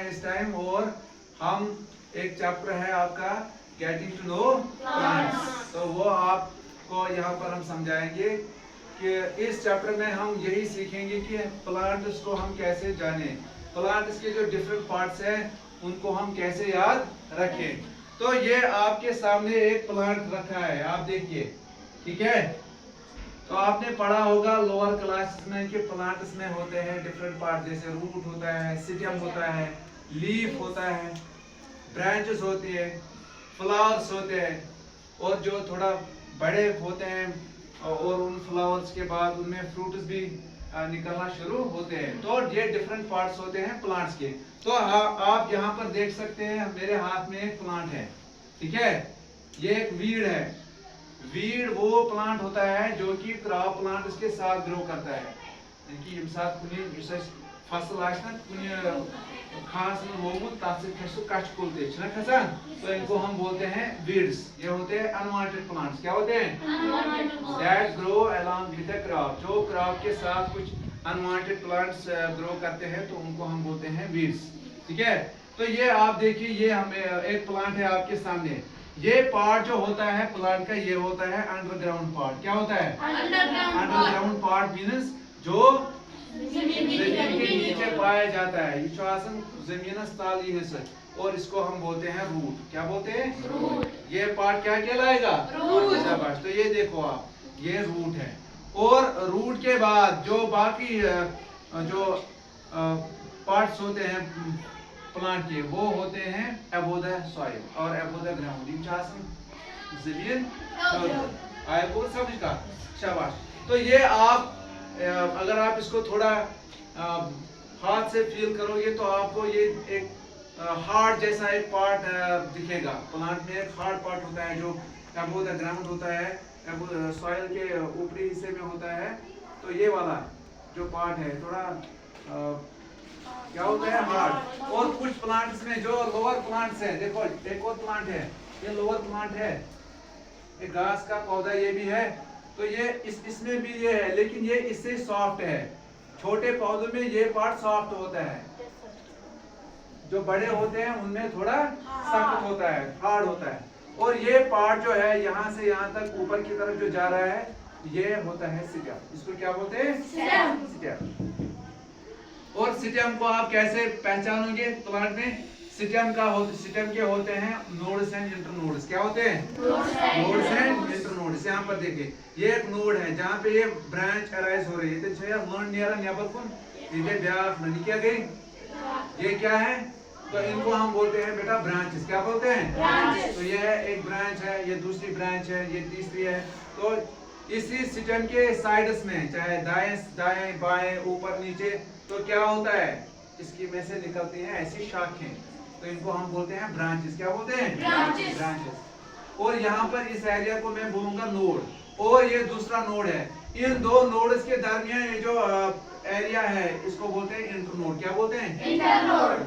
हैं इस टाइम और हम एक चैप्टर है आपका गेटिंग टू नो प्लांट्स, तो वो आपको यहाँ पर हम समझाएंगे कि इस चैप्टर में हम यही सीखेंगे कि प्लांट्स को हम कैसे जाने, प्लांट्स के जो डिफरेंट पार्ट्स हैं उनको हम कैसे याद रखें। तो ये आपके सामने एक प्लांट रखा है, आप देखिए, ठीक है। तो आपने पढ़ा होगा लोअर क्लास में कि प्लांट्स में होते हैं डिफरेंट पार्ट, जैसे रूट होता है, स्टेम होता है, लीफ होता है, ब्रांचेस होती है, फ्लावर्स होते हैं, और जो थोड़ा बड़े होते हैं और उन फ्लावर्स के बाद उनमें फ्रूट्स भी निकलना शुरू होते हैं। तो ये डिफरेंट पार्ट्स होते हैं प्लांट्स के। तो आप यहाँ पर देख सकते हैं मेरे हाथ में एक प्लांट है, ठीक है। ये एक वीड है। वीड वो प्लांट होता है जो कि क्रॉप प्लांट इसके साथ ग्रो करता है, कि यम साथ कुछ फसल खास कच कुल खसान, तो इनको हम बोलते हैं वीड्स। ये होते हैं अनवांटेड प्लांट्स। क्या होते हैं? That grow along with the crop. जो क्रॉप के साथ कुछ अनवांटेड प्लांट्स ग्रो करते हैं तो उनको हम बोलते हैं वीड्स, ठीक है। तो ये आप देखिए, ये हमें एक प्लांट है आपके सामने। ये पार्ट जो होता है प्लांट का, ये होता है अंडरग्राउंड पार्ट। क्या होता है? अंडरग्राउंड पार्ट मींस जो जमीन के नीचे पाया जाता है, ये जमीन तल हिस्सा, और इसको हम बोलते हैं रूट। क्या बोलते हैं? रूट। ये पार्ट क्या कहलाएगा? रूट। शाबाश। तो ये देखो आप, ये रूट है, और रूट के बाद जो बाकी जो पार्ट्स होते हैं प्लांट के, वो होते हैं अबव द सॉइल और अबव द ग्राउंड। जमीन आया को समझ का? शाबाश। तो ये आप अगर आप इसको थोड़ा हाथ से फील करोगे तो आपको ये एक हार्ड जैसा एक पार्ट दिखेगा। प्लांट में एक हार्ड पार्ट होता है जो अबव द ग्राउंड होता है, अबव सॉइल के ऊपरी हिस्से में होता है। तो ये वाला जो पार्ट है थोड़ा क्या होता है? हार्ड। और कुछ प्लांट्स में जो लोअर प्लांट्स है, देखो एक और प्लांट है, ये लोअर प्लांट है, एक घास का पौधा ये भी है। तो ये इसमें भी ये है, लेकिन ये इससे सॉफ्ट है। छोटे पौधों में ये पार्ट सॉफ्ट होता है, जो बड़े होते हैं उनमें थोड़ा सख्त होता है, हार्ड होता है। और ये पार्ट जो है यहाँ से यहाँ तक ऊपर की तरफ जो जा रहा है, ये होता है स्टेम। इसको क्या बोलते हैं? स्टेम। और स्टेम को आप कैसे पहचानोगे प्लांट में? स्टेम के होते हैं नोड्स एंड इंटरनोड्स। क्या होते हैं? Nodes and internodes. यहाँ पर देखिए, ये एक नोड है जहाँ पे ये ब्रांच अराइज हो रही है। तो लंड नेरा नेबर कुन ये ब्याह नहीं क्या गई, ये क्या है? तो इनको हम बोलते हैं बेटा ब्रांचेस। क्या बोलते हैं? ब्रांचेस। तो ये एक ब्रांच है, ये दूसरी ब्रांच है, ये तीसरी है। तो इसी स्टेम के साइड्स में, चाहे दाएं बाएं ऊपर नीचे, तो क्या होता है? इसकी में से निकलती हैं ऐसी शाखें, तो इनको हम बोलते हैं ब्रांचेस। क्या बोलते हैं? ब्रांचेस। और यहाँ पर इस एरिया को मैं बोलूंगा नोड, और ये दूसरा नोड है। इन दो नोड्स के दरमियान ये जो एरिया है, इसको बोलते हैं इंटरनोड। क्या बोलते हैं? इंटरनोड।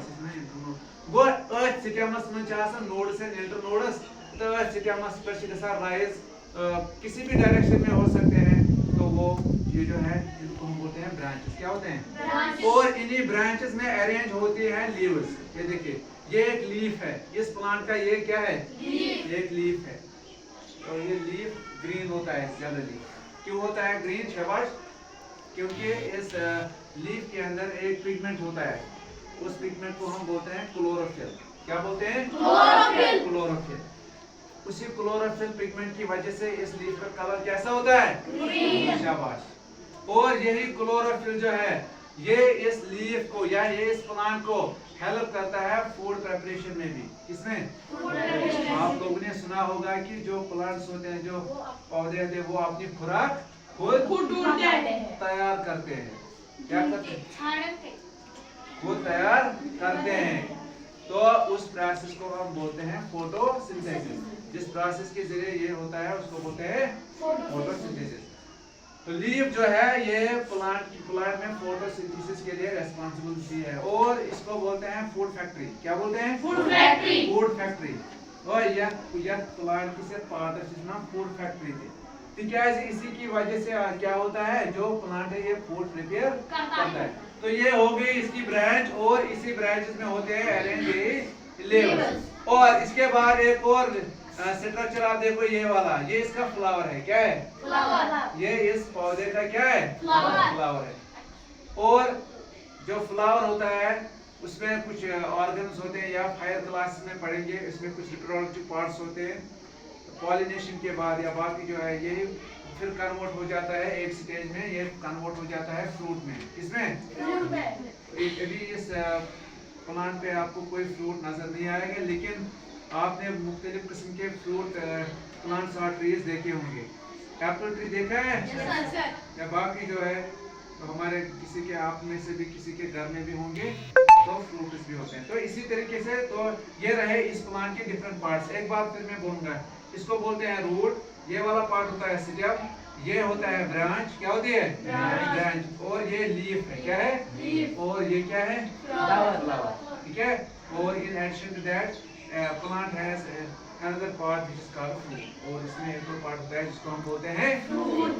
वो अर्थ स्टेमस में चाहसन नोड्स एंड इंटरनोड्स, तो अर्थ स्टेमस पर शिक्षा राइज किसी भी डायरेक्शन में हो सकते हैं। तो वो ये जो है इनको हम बोलते हैं ब्रांचेस। क्या होते हैं? ब्रांचेस। और इन्हीं ब्रांचेस में अरेंज होती हैं लीव्स। ये देखिए, ये एक लीफ है इस प्लांट का। ये क्या है? लीफ। एक लीफ है। तो ये लीफ ग्रीन होता है जनरली। क्यों होता है ग्रीन? शाबाश। क्योंकि इस लीफ के अंदर एक पिगमेंट होता है, उस पिगमेंट को हम बोलते हैं क्लोरोफिल। क्या बोलते हैं? क्लोरोफिल। क्लोरोफिल। उसी क्लोरोफिल पिगमेंट की वजह से इस लीफ का कलर कैसा होता है? ग्रीन। शाबाश। और यही क्लोरोफिल जो है, ये इस लीफ को या ये इस प्लांट को हेल्प करता है फूड प्रिपरेशन में भी। किसमें? आप लोगों ने सुना होगा कि जो प्लांट्स होते हैं, जो पौधे होते हैं, वो अपनी खुराक खुद तैयार करते हैं। क्या करते हैं? वो तैयार करते हैं। तो उस प्रोसेस को हम बोलते हैं फोटोसिंथेसिस। जिस प्रोसेस के जरिए ये होता है उसको बोलते हैं फोटोसिंथेसिस। तो लीफ जो है ये प्लांट में फोटोसिंथेसिस के लिए रेस्पॉन्सिबल है, और इसको बोलते हैं फूड फैक्ट्री। क्या बोलते हैं? Food factory. Food factory. और यह प्लांट की सिर्फ पार्ट है फूड फैक्ट्री थी। इसी की वजह से क्या होता है, जो प्लांट है ये फूड प्रिपेयर करता है। तो ये हो गई इसकी ब्रांच, और इसी ब्रांचेस में होते हैं अरेंज लेवल्स। और इसके बाद एक और स्ट्रक्चर आप देखो, ये वाला, ये इसका फ्लावर है। क्या है? फ्लावर। ये इस पौधे का क्या है? फ्लावर है। और जो फ्लावर होता है उसमें कुछ ऑर्गन्स होते हैं, या हायर क्लास में पढ़ेंगे, इसमें कुछ रिप्रोडक्टिव पार्ट्स होते हैं। पॉलिनेशन के बाद या बाकी जो है ये फिर कन्वर्ट हो जाता है एक स्टेज में, ये कन्वर्ट हो जाता है फ्रूट में। किसमें? अभी इस प्लांट पे आपको कोई फ्रूट नजर नहीं आएगा, लेकिन आपने मुख्तलिफ किस्म के फ्रूट प्लांट्स और ट्रीज देखे होंगे। एप्पल ट्री देखा है? या बाकी जो है तो हमारे किसी के, आप में से भी किसी के घर में भी होंगे, तो फ्रूट्स भी होते हैं। तो इसी तरीके से तो ये रहे इस प्लांट के डिफरेंट पार्ट्स। एक बात फिर मैं बोलूंगा, इसको बोलते हैं रूट, ये वाला पार्ट होता है स्टेम, ये होता है ब्रांच। क्या होती है? ब्रांच। और ये लीफ है। क्या है? लीफ। और ये क्या है? फ्लावर। ठीक है। और in addition to that plant has another part which is called fruit, और इसमें एक और पार्ट होता है जिसको हम बोलते हैं फ्रूट।